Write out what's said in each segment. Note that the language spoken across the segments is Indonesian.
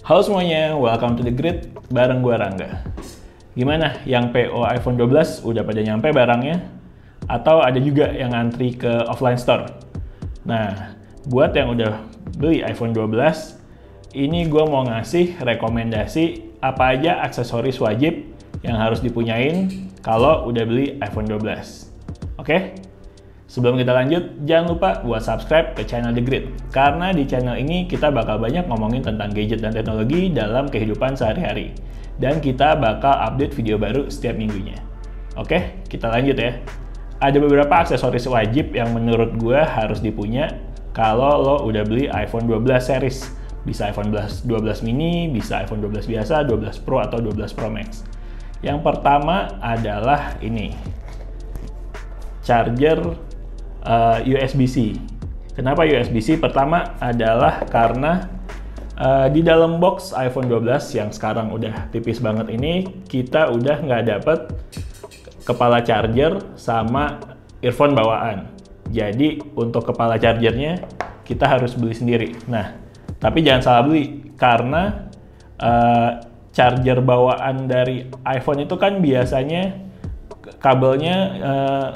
Halo semuanya, welcome to The Grid, bareng gua Rangga. Gimana, yang PO iPhone 12 udah pada nyampe barangnya? Atau ada juga yang ngantri ke offline store? Nah, buat yang udah beli iPhone 12, ini gua mau ngasih rekomendasi apa aja aksesoris wajib yang harus dipunyain kalau udah beli iPhone 12. Oke? Sebelum kita lanjut, jangan lupa buat subscribe ke channel The Grid. Karena di channel ini kita bakal banyak ngomongin tentang gadget dan teknologi dalam kehidupan sehari-hari. Dan kita bakal update video baru setiap minggunya. Oke, kita lanjut ya. Ada beberapa aksesoris wajib yang menurut gue harus dipunya kalau lo udah beli iPhone 12 series. Bisa iPhone 12 mini, bisa iPhone 12 biasa, 12 Pro atau 12 Pro Max. Yang pertama adalah ini. Charger USB-C. Kenapa USB-C? Pertama adalah karena di dalam box iPhone 12 yang sekarang udah tipis banget ini, kita udah nggak dapet kepala charger sama earphone bawaan. Jadi untuk kepala chargernya kita harus beli sendiri. Nah, tapi jangan salah beli karena charger bawaan dari iPhone itu kan biasanya kabelnya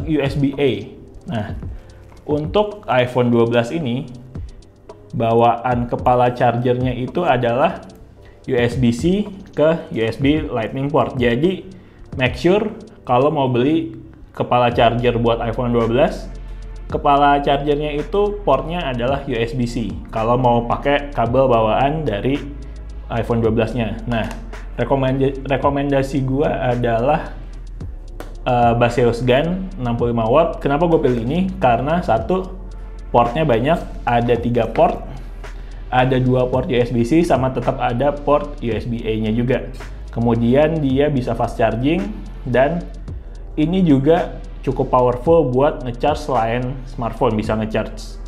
USB-A. Nah, untuk iPhone 12 ini, bawaan kepala chargernya itu adalah USB-C ke USB Lightning port. Jadi, make sure kalau mau beli kepala charger buat iPhone 12, kepala chargernya itu portnya adalah USB-C. Kalau mau pakai kabel bawaan dari iPhone 12-nya. Nah, rekomendasi gua adalah Baseus GaN 65 watt. Kenapa gue pilih ini? Karena satu, portnya banyak, ada 3 port, ada 2 port USB-C sama tetap ada port USB-A-nya juga. Kemudian dia bisa fast charging dan ini juga cukup powerful buat ngecharge selain smartphone, bisa ngecharge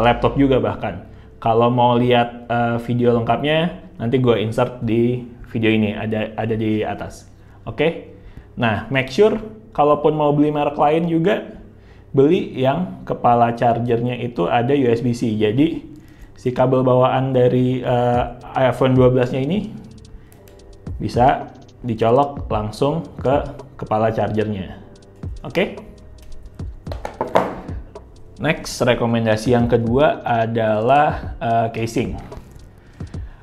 laptop juga bahkan. Kalau mau lihat video lengkapnya, nanti gue insert di video ini, ada di atas. Oke? Nah, make sure kalaupun mau beli merek lain juga, beli yang kepala chargernya itu ada USB-C. Jadi, si kabel bawaan dari iPhone 12-nya ini bisa dicolok langsung ke kepala chargernya. Oke? Next, rekomendasi yang kedua adalah casing.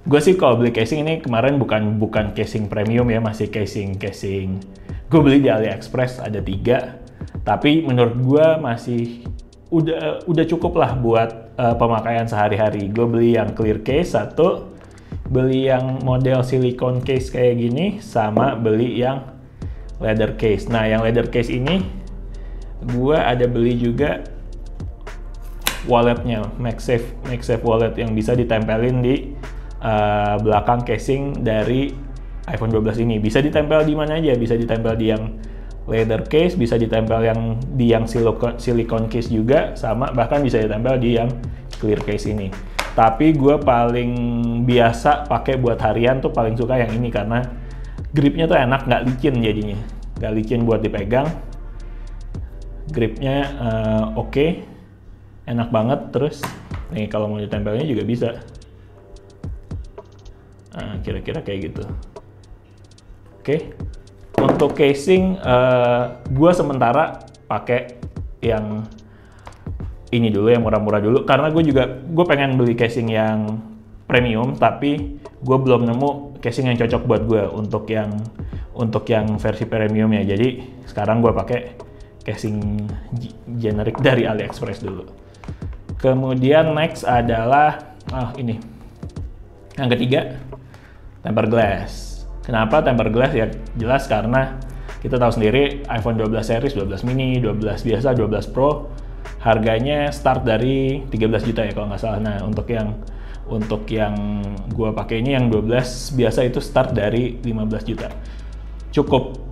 Gue sih kalau beli casing ini kemarin bukan casing premium ya, masih casing. Gue beli di AliExpress ada 3, tapi menurut gue masih udah cukup lah buat pemakaian sehari-hari. Gue beli yang clear case 1, beli yang model silicone case kayak gini, sama beli yang leather case. Nah, yang leather case ini gue ada beli juga walletnya, MagSafe wallet yang bisa ditempelin di belakang casing dari iPhone 12 ini. Bisa ditempel di mana aja, bisa ditempel di yang leather case, bisa ditempel di yang silicone case juga, sama bahkan bisa ditempel di yang clear case ini. Tapi gue paling biasa pakai buat harian tuh paling suka yang ini karena gripnya tuh enak, nggak licin jadinya, nggak licin buat dipegang. Gripnya oke, enak banget. Terus nih kalau mau ditempelnya juga bisa. Nah, kira-kira kayak gitu. Oke, untuk casing gue sementara pakai yang ini dulu, yang murah-murah dulu, karena gue pengen beli casing yang premium, tapi gue belum nemu casing yang cocok buat gue untuk yang versi premiumnya. Jadi sekarang gue pakai casing generic dari AliExpress dulu. Kemudian next adalah ini, yang ketiga, tempered glass. Kenapa tempered glass? Ya jelas karena kita tahu sendiri iPhone 12 series, 12 mini, 12 biasa, 12 Pro harganya start dari 13 juta ya kalau nggak salah. Nah, untuk yang gua pakai ini yang 12 biasa itu start dari 15 juta. Cukup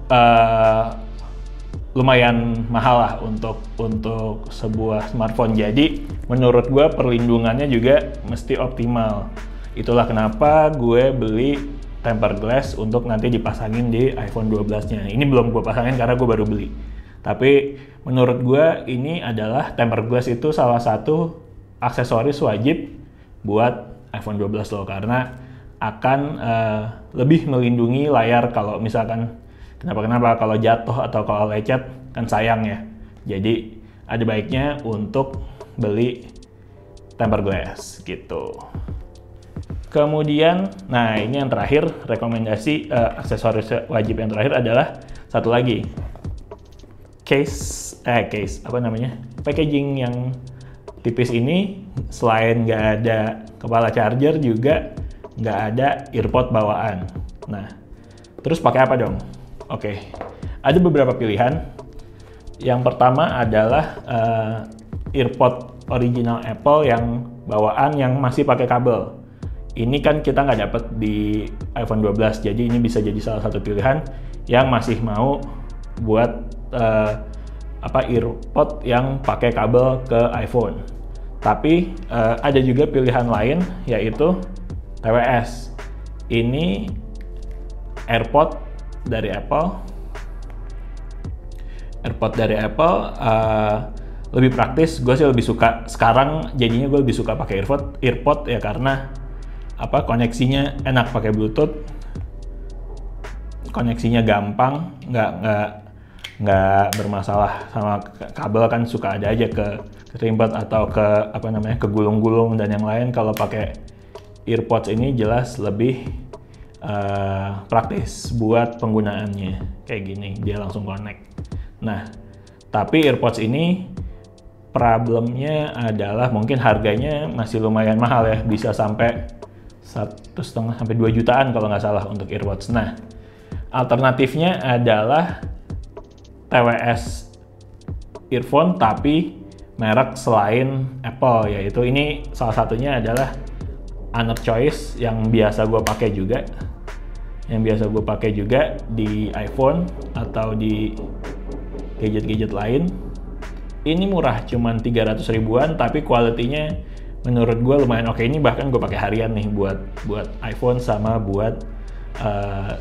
lumayan mahal lah untuk sebuah smartphone. Jadi menurut gua perlindungannya juga mesti optimal. Itulah kenapa gue beli tempered glass untuk nanti dipasangin di iPhone 12-nya. Ini belum gue pasangin karena gue baru beli. Tapi menurut gue ini adalah tempered glass itu salah satu aksesoris wajib buat iPhone 12 loh, karena akan lebih melindungi layar kalau misalkan kenapa-kenapa, kalau jatuh atau kalau lecet kan sayang ya. Jadi ada baiknya untuk beli tempered glass gitu. Kemudian, nah ini yang terakhir, rekomendasi aksesoris wajib yang terakhir adalah satu lagi, packaging yang tipis ini. Selain nggak ada kepala charger, juga nggak ada earpod bawaan. Nah, terus pakai apa dong? Oke, ada beberapa pilihan. Yang pertama adalah earpod original Apple yang bawaan yang masih pakai kabel. Ini kan kita nggak dapat di iPhone 12, jadi ini bisa jadi salah satu pilihan yang masih mau buat earpod yang pakai kabel ke iPhone. Tapi ada juga pilihan lain, yaitu TWS. Ini AirPod dari Apple. Lebih praktis. Gue sih lebih suka sekarang, jadinya gue lebih suka pakai earpod ya, karena koneksinya enak pakai Bluetooth, koneksinya gampang, nggak bermasalah sama kabel kan, suka ada aja kerimpet atau kegulung-gulung dan yang lain. Kalau pakai earpods ini jelas lebih praktis buat penggunaannya, kayak gini dia langsung connect. Nah, tapi earpods ini problemnya adalah mungkin harganya masih lumayan mahal ya, bisa sampai 1,5 sampai 2 jutaan kalau nggak salah untuk earpods. Nah, alternatifnya adalah TWS earphone tapi merek selain Apple, yaitu ini salah satunya adalah Honor Choice yang biasa gue pakai juga, di iPhone atau di gadget-gadget lain. Ini murah, cuman 300 ribuan, tapi kualitinya menurut gue lumayan oke. Ini bahkan gue pakai harian nih buat iPhone sama buat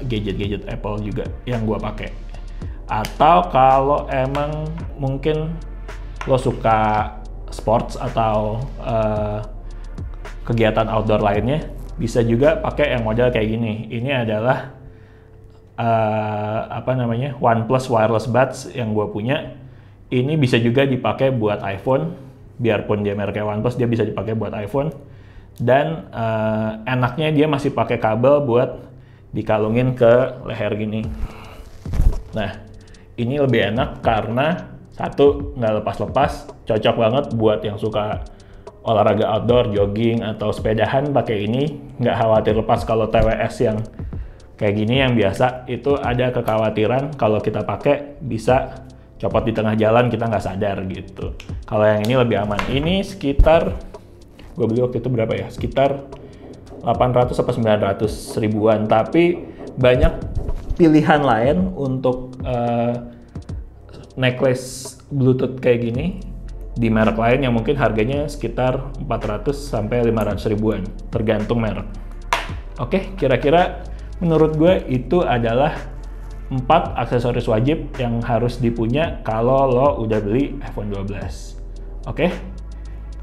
gadget-gadget Apple juga yang gue pakai. Atau kalau emang mungkin lo suka sports atau kegiatan outdoor lainnya, bisa juga pakai yang model kayak gini. Ini adalah OnePlus wireless buds yang gue punya. Ini bisa juga dipakai buat iPhone, biarpun dia mereknya OnePlus, dia bisa dipakai buat iPhone. Dan enaknya dia masih pakai kabel buat dikalungin ke leher gini. Nah, ini lebih enak karena satu, nggak lepas-lepas, cocok banget buat yang suka olahraga outdoor, jogging atau sepedahan pakai ini, nggak khawatir lepas. Kalau TWS yang kayak gini yang biasa itu ada kekhawatiran kalau kita pakai bisa copot di tengah jalan, kita nggak sadar gitu. Kalau yang ini lebih aman. Ini sekitar, gue beli waktu itu berapa ya, sekitar 800 sampai 900 ribuan, tapi banyak pilihan lain untuk necklace Bluetooth kayak gini di merek lain yang mungkin harganya sekitar 400 sampai 500 ribuan, tergantung merek. Oke, kira-kira menurut gue itu adalah 4 aksesoris wajib yang harus dipunya kalau lo udah beli iPhone 12. Oke,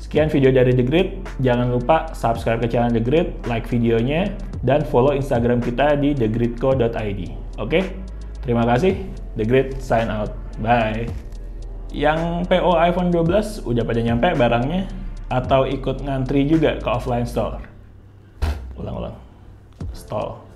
sekian video dari The Grid. Jangan lupa subscribe ke channel The Grid, like videonya, dan follow Instagram kita di thegridco.id. Oke, terima kasih. The Grid sign out. Bye. Yang PO iPhone 12 udah pada nyampe barangnya atau ikut ngantri juga ke offline store? Ulang-ulang. Stall.